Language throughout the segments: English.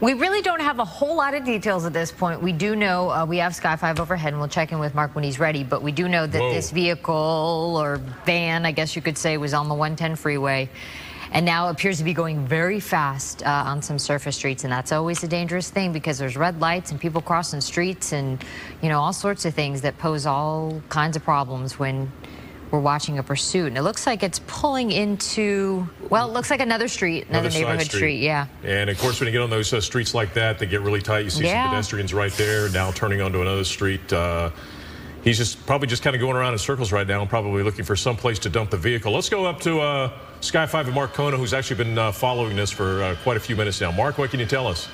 We really don't have a whole lot of details at this point. We do know we have Sky 5 overhead, and we'll check in with Mark when he's ready. But we do know that this vehicle, or van, I guess you could say, was on the 110 freeway, and now appears to be going very fast on some surface streets. And that's always a dangerous thing because there's red lights and people crossing streets and, you know, all sorts of things that pose all kinds of problems when we're watching a pursuit. And it looks like it's pulling into, well, it looks like another street, another neighborhood street. Yeah. And of course, when you get on those streets like that, they get really tight. You see some pedestrians right there, now turning onto another street. He's probably just kind of going around in circles right now and probably looking for some place to dump the vehicle. Let's go up to Sky 5 and Mark Kona, who's actually been following this for quite a few minutes now. Mark, what can you tell us?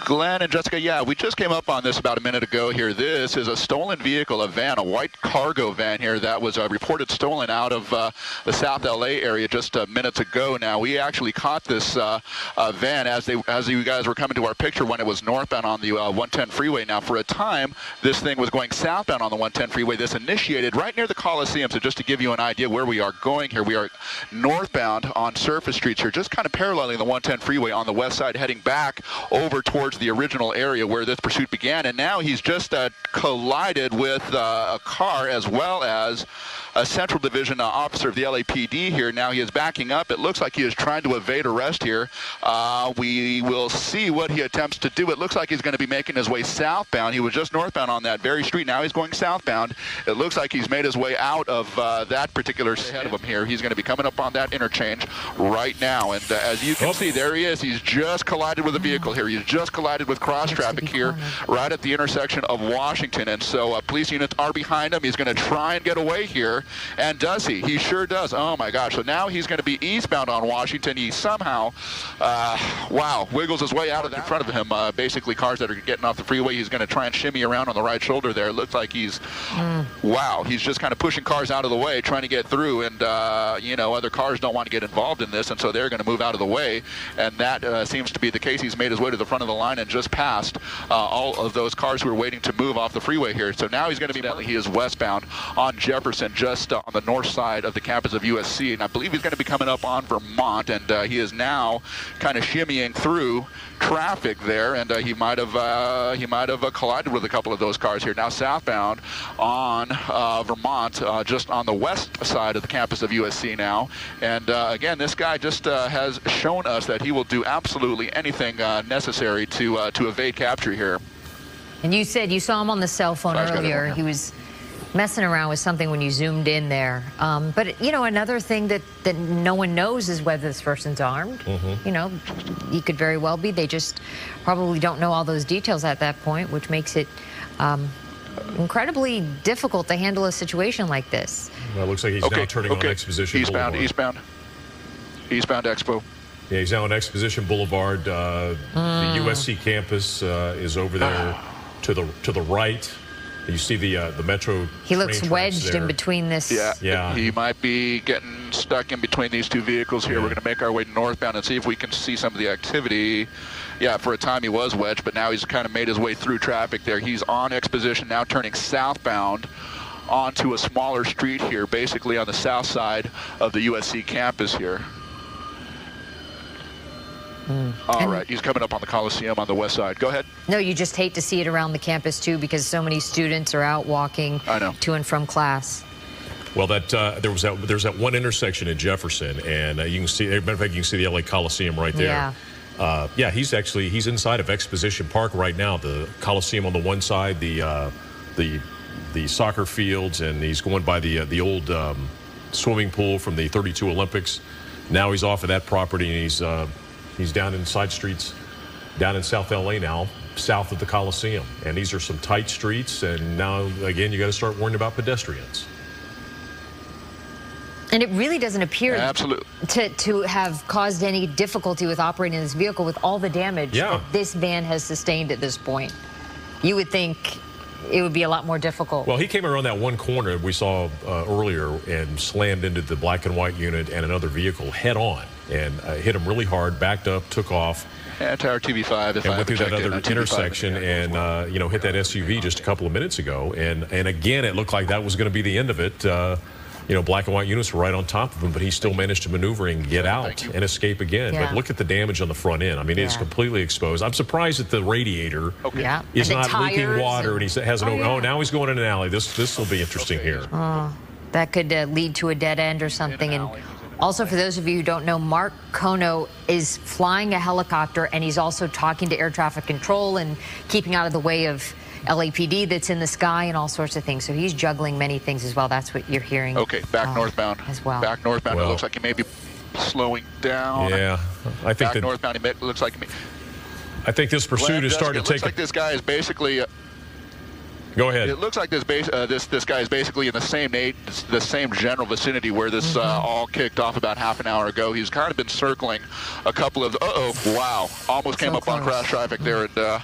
Glenn and Jessica, yeah, we just came up on this about a minute ago here. This is a stolen vehicle, a van, a white cargo van here that was reported stolen out of the South LA area just minutes ago. Now, we actually caught this van as you guys were coming to our picture when it was northbound on the 110 freeway. Now, for a time, this thing was going southbound on the 110 freeway. This initiated right near the Coliseum. So just to give you an idea where we are going here, we are northbound on surface streets here, just kind of paralleling the 110 freeway on the west side, heading back over towards the original area where this pursuit began. And now he's just collided with a car as well as a Central Division officer of the LAPD here. Now he is backing up. It looks like he is trying to evade arrest here. We will see what he attempts to do. It looks like he's going to be making his way southbound. He was just northbound on that very street. Now he's going southbound. It looks like he's made his way out of that particular ahead of him here. He's going to be coming up on that interchange right now. And as you can see, there he is. He's just collided with a vehicle here. He's just collided with cross traffic here right at the intersection of Washington. And so police units are behind him. He's going to try and get away here. And does he? He sure does. Oh my gosh. So now he's going to be eastbound on Washington. He somehow, wiggles his way out of that in front of him. Basically cars that are getting off the freeway. He's going to try and shimmy around on the right shoulder there. It looks like he's, he's just kind of pushing cars out of the way, trying to get through. And, you know, other cars don't want to get involved in this. And so they're going to move out of the way. And that seems to be the case. He's made his way to the front of the line and just passed all of those cars who are waiting to move off the freeway here. So now he's going to be, he is westbound on Jefferson, just on the north side of the campus of USC. And I believe he's going to be coming up on Vermont. And he is now kind of shimmying through traffic there. And he might have collided with a couple of those cars here. Now southbound on Vermont, just on the west side of the campus of USC now. And again, this guy just has shown us that he will do absolutely anything necessary to evade capture here. And you said you saw him on the cell phone earlier. He was messing around with something when you zoomed in there. But, you know, another thing that no one knows is whether this person's armed. You know, he could very well be. They just probably don't know all those details at that point, which makes it incredibly difficult to handle a situation like this. Well, it looks like he's now turning on Exposition Boulevard. Eastbound Expo. Yeah, he's now on Exposition Boulevard. The USC campus is over there to the right. You see the metro. He looks wedged in between this. Yeah, he might be getting stuck in between these two vehicles here. We're going to make our way northbound and see if we can see some of the activity. Yeah, for a time he was wedged, but now he's kind of made his way through traffic there. He's on Exposition now, turning southbound onto a smaller street here, basically on the south side of the USC campus here. All right, he's coming up on the Coliseum on the west side. Go ahead. No, you just hate to see it around the campus, too, because so many students are out walking to and from class. Well, there's that one intersection in Jefferson, and you can see, as a matter of fact, you can see the LA Coliseum right there. Yeah, he's inside of Exposition Park right now. The Coliseum on the one side, the soccer fields, and he's going by the old swimming pool from the '32 Olympics. Now he's off of that property, and he's down in side streets, down in South LA now, south of the Coliseum. And these are some tight streets, and now, again, you got to start worrying about pedestrians. And it really doesn't appear to have caused any difficulty with operating this vehicle with all the damage that this van has sustained at this point. You would think it would be a lot more difficult. Well, he came around that one corner we saw earlier and slammed into the black and white unit and another vehicle head on and hit him really hard, backed up, took off. Tower TV5. And went through that other intersection and, you know, hit that SUV just a couple of minutes ago. And again, it looked like that was going to be the end of it. black and white units were right on top of him, but he still managed to maneuver and get out and escape again. Yeah. But look at the damage on the front end. I mean, it's completely exposed. I'm surprised that the radiator is not leaking water and he has an now he's going in an alley. This will be interesting here. That could lead to a dead end or something. And also, for those of you who don't know, Mark Kono is flying a helicopter, and he's also talking to air traffic control and keeping out of the way of LAPD that's in the sky and all sorts of things. So he's juggling many things as well. That's what you're hearing. Okay, back northbound as well. Back northbound. It looks like he may be slowing down. Yeah, I think back northbound. It looks like I think this pursuit is starting to take. It looks like this guy is basically. Go ahead. It looks like this guy is basically in the same general vicinity where this all kicked off about half an hour ago. He's kind of been circling a couple of. Wow! Almost came up on crash traffic there, and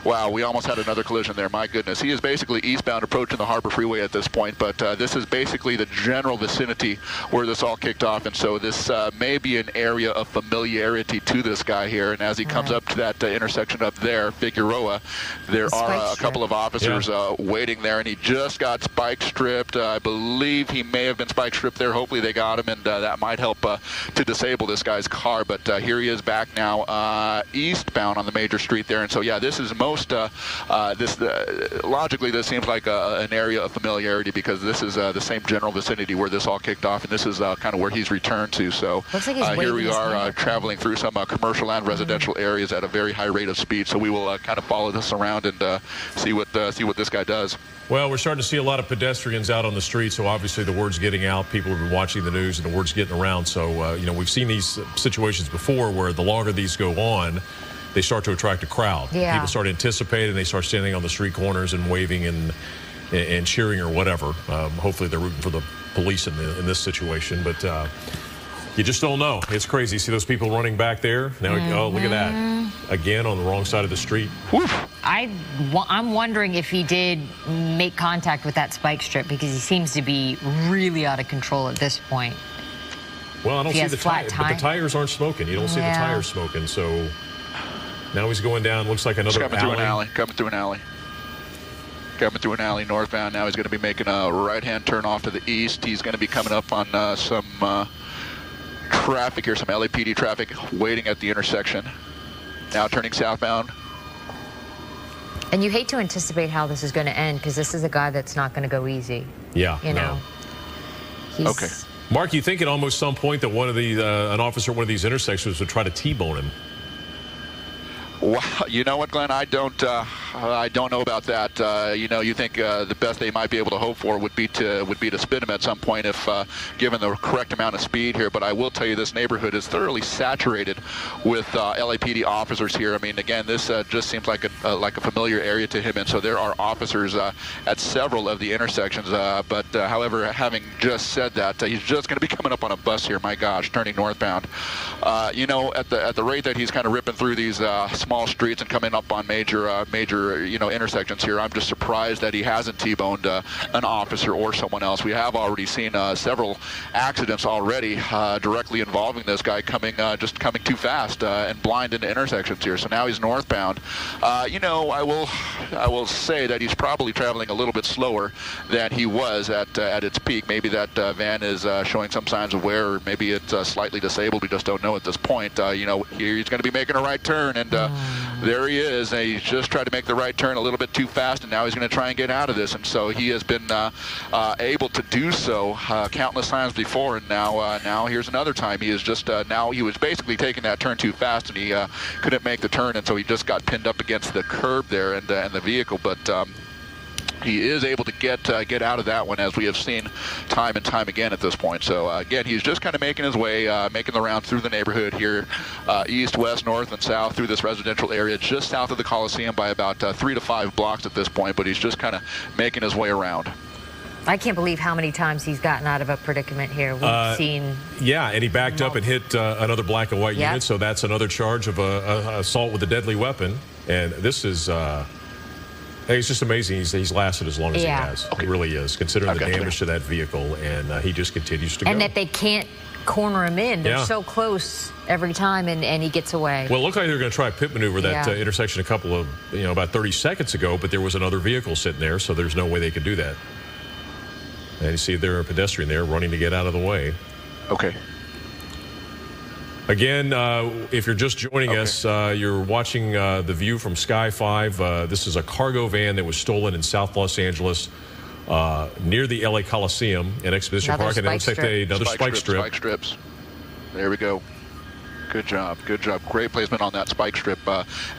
wow, we almost had another collision there. My goodness, he is basically eastbound approaching the Harbor Freeway at this point. But this is basically the general vicinity where this all kicked off, and so this may be an area of familiarity to this guy here. And as he comes up to that intersection up there, Figueroa, there are a couple of officers waiting there, and he just got spike stripped. I believe he may have been spike stripped there. Hopefully they got him, and that might help to disable this guy's car. But here he is back now eastbound on the major street there, and so yeah, this is logically this seems like an area of familiarity because this is the same general vicinity where this all kicked off, and this is kind of where he's returned to. So here we are traveling through some commercial and residential areas at a very high rate of speed. So we will kind of follow this around and see what this guy does. Well, we're starting to see a lot of pedestrians out on the street, so obviously the word's getting out. People have been watching the news, and the word's getting around. So, we've seen these situations before where the longer these go on, they start to attract a crowd. Yeah. People start anticipating. They start standing on the street corners and waving and cheering or whatever. Hopefully they're rooting for the police in this situation, but you just don't know. It's crazy. See those people running back there? Now, oh, look at that. Again, on the wrong side of the street. I'm wondering if he did make contact with that spike strip because he seems to be really out of control at this point. Well, I don't see the tires, but the tires aren't smoking. You don't see the tires smoking, so now he's going down. Looks like another coming through an alley northbound. Now he's going to be making a right-hand turn off to the east. He's going to be coming up on some traffic here, some LAPD traffic waiting at the intersection. Now turning southbound. And you hate to anticipate how this is going to end because this is a guy that's not going to go easy. Yeah, you know. Okay. Mark, you think at almost some point that one of the an officer at one of these intersections would try to T-bone him? Well, you know what, Glenn? I don't know about that. You think the best they might be able to hope for would be to spin him at some point if given the correct amount of speed here. But I will tell you, this neighborhood is thoroughly saturated with LAPD officers here. I mean, again, this just seems like a familiar area to him, and so there are officers at several of the intersections. However, having just said that, he's just going to be coming up on a bus here. My gosh, turning northbound. At the rate that he's kind of ripping through these small streets and coming up on major intersections here, I'm just surprised that he hasn't T-boned an officer or someone else. We have already seen several accidents already directly involving this guy coming too fast and blind into intersections here. So now he's northbound. I will say that he's probably traveling a little bit slower than he was at its peak. Maybe that van is showing some signs of wear, or maybe it's slightly disabled. We just don't know at this point. Here he's going to be making a right turn, and there he is. And he's just tried to make the right turn a little bit too fast, and now he's going to try and get out of this. And so he has been able to do so countless times before, and now here's another time. He is just now he was basically taking that turn too fast, and he couldn't make the turn, and so he just got pinned up against the curb there and the vehicle. But he is able to get out of that one, as we have seen time and time again at this point. So again, he's just kind of making his way, making the round through the neighborhood here, east, west, north, and south through this residential area, just south of the Coliseum by about 3 to 5 blocks at this point. But he's just kind of making his way around. I can't believe how many times he's gotten out of a predicament here. We've seen. Yeah, and he backed up and hit another black and white unit, so that's another charge of assault with a deadly weapon. And this is. It's just amazing he's lasted as long as he has. It really is, considering the damage to that vehicle, and he just continues to go. And that they can't corner him in. They're so close every time, and he gets away. Well, it looked like they were going to try a pit maneuver that intersection a couple of, about 30 seconds ago, but there was another vehicle sitting there, so there's no way they could do that. And you see there a pedestrian there running to get out of the way. Okay. Again, if you're just joining us, you're watching The View from Sky 5. This is a cargo van that was stolen in South Los Angeles near the LA Coliseum in Exposition Park. And it looks like another spike strip. Spike strips. There we go. Good job. Good job. Great placement on that spike strip.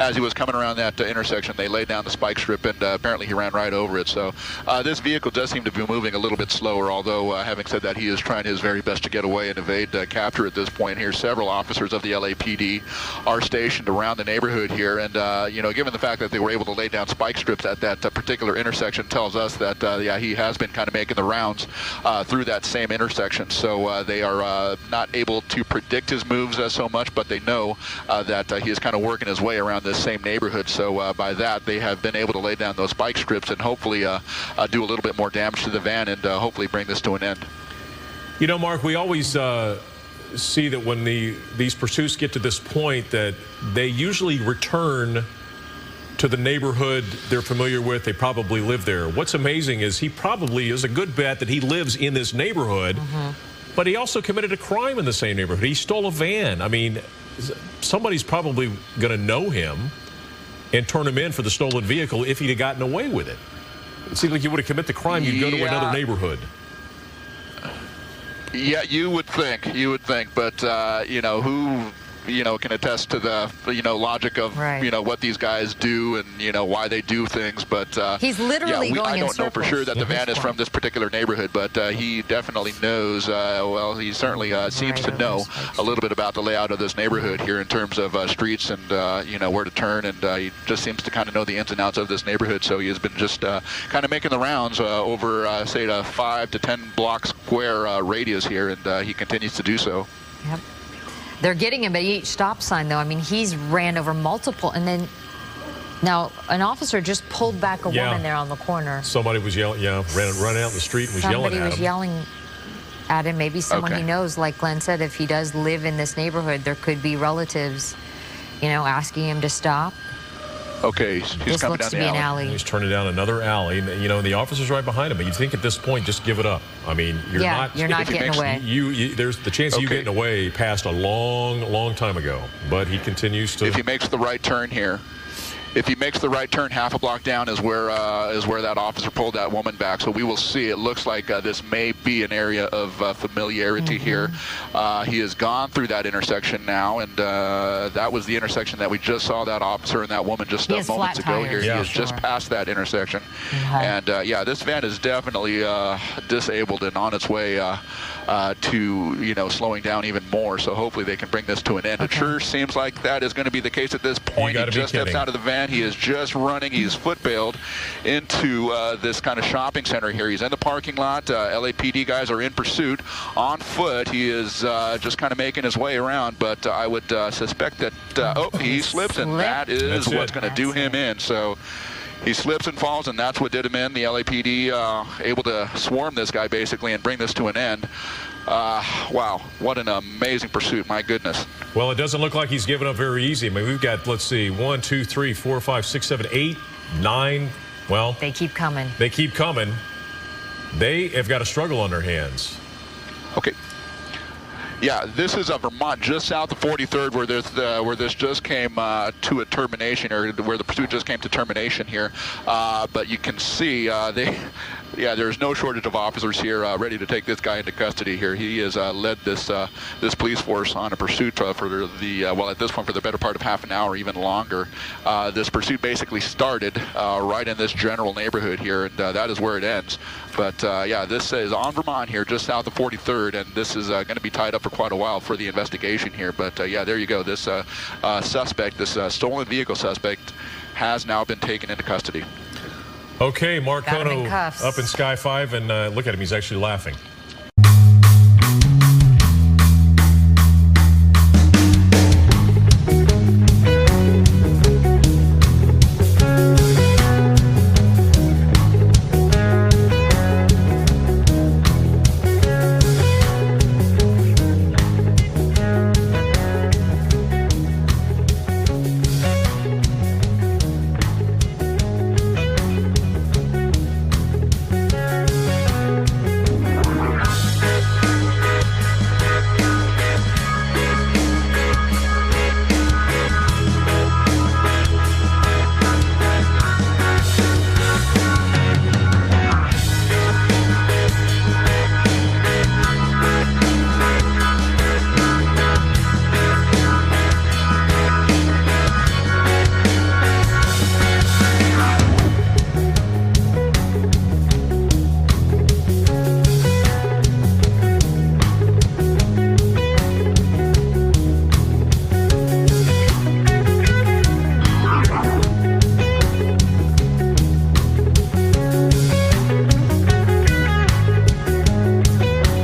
As he was coming around that intersection, they laid down the spike strip, and apparently he ran right over it. So this vehicle does seem to be moving a little bit slower, although having said that, he is trying his very best to get away and evade capture at this point here. Several officers of the LAPD are stationed around the neighborhood here, and you know, given the fact that they were able to lay down spike strips at that particular intersection, tells us that yeah, he has been kind of making the rounds through that same intersection. So they are not able to predict his moves so much, but they know that he is kind of working his way around this same neighborhood. So by that, they have been able to lay down those spike strips and hopefully do a little bit more damage to the van and hopefully bring this to an end. You know, Mark, we always see that when these pursuits get to this point that they usually return to the neighborhood they're familiar with. They probably live there. What's amazing is he probably is a good bet that he lives in this neighborhood. But he also committed a crime in the same neighborhood. He stole a van. I mean, somebody's probably going to know him and turn him in for the stolen vehicle if he'd have gotten away with it. It seems like you would have committed the crime, you'd go to another neighborhood. Yeah, you would think, but you know, who can attest to the logic of what these guys do and why they do things. But he's literally going I in don't know for sure that the van is from this particular neighborhood, but he definitely knows. Well, he certainly seems to know a little bit about the layout of this neighborhood here in terms of streets and where to turn, and he just seems to kind of know the ins and outs of this neighborhood. So he has been just kind of making the rounds over say a 5 to 10 block square radius here, and he continues to do so. Yep. They're getting him at each stop sign, though. I mean, he's ran over multiple, and then now an officer just pulled back a woman there on the corner. Somebody was yelling, ran out in the street and was yelling at him. Somebody was yelling at him. Maybe someone he knows, like Glenn said, if he does live in this neighborhood, there could be relatives, asking him to stop. Okay, he's coming down the alley. He's turning down another alley, and the officer's right behind him. But you think at this point, just give it up. I mean, you're not getting away. There's the chance of you getting away passed a long time ago. But he continues to. If he makes the right turn here. If he makes the right turn, half a block down is where that officer pulled that woman back. So we will see. It looks like this may be an area of familiarity here. He has gone through that intersection now, and that was the intersection that we just saw that officer and that woman just moments ago here. He has just passed that intersection. And yeah, this van is definitely disabled and on its way to slowing down even more. So hopefully they can bring this to an end. It sure seems like that is going to be the case at this point. He just steps out of the van. He is just running. He's foot-bailed into this kind of shopping center here. He's in the parking lot. LAPD guys are in pursuit on foot. He is just kind of making his way around, but I would suspect that he slips, and that is what's going to do him in. So he slips and falls, and that's what did him in. The LAPD able to swarm this guy basically and bring this to an end. Wow, what an amazing pursuit, my goodness. Well, it doesn't look like he's given up very easy. I mean, we've got, let's see, 1, 2, 3, 4, 5, 6, 7, 8, 9. Well, they keep coming. They keep coming. They have got a struggle on their hands. Okay. Yeah, this is Vermont, just south of 43rd, where this just came to a termination, or where the pursuit just came to termination here. But you can see there's no shortage of officers here ready to take this guy into custody here. He has led this police force on a pursuit for at this point for the better part of half an hour, even longer. This pursuit basically started right in this general neighborhood here, and that is where it ends. But yeah, this is on Vermont here, just south of 43rd, and this is going to be tied up for quite a while for the investigation here. But yeah, there you go. This suspect, this stolen vehicle suspect, has now been taken into custody. Okay, Mark Kono up in Sky 5, and look at him. He's actually laughing.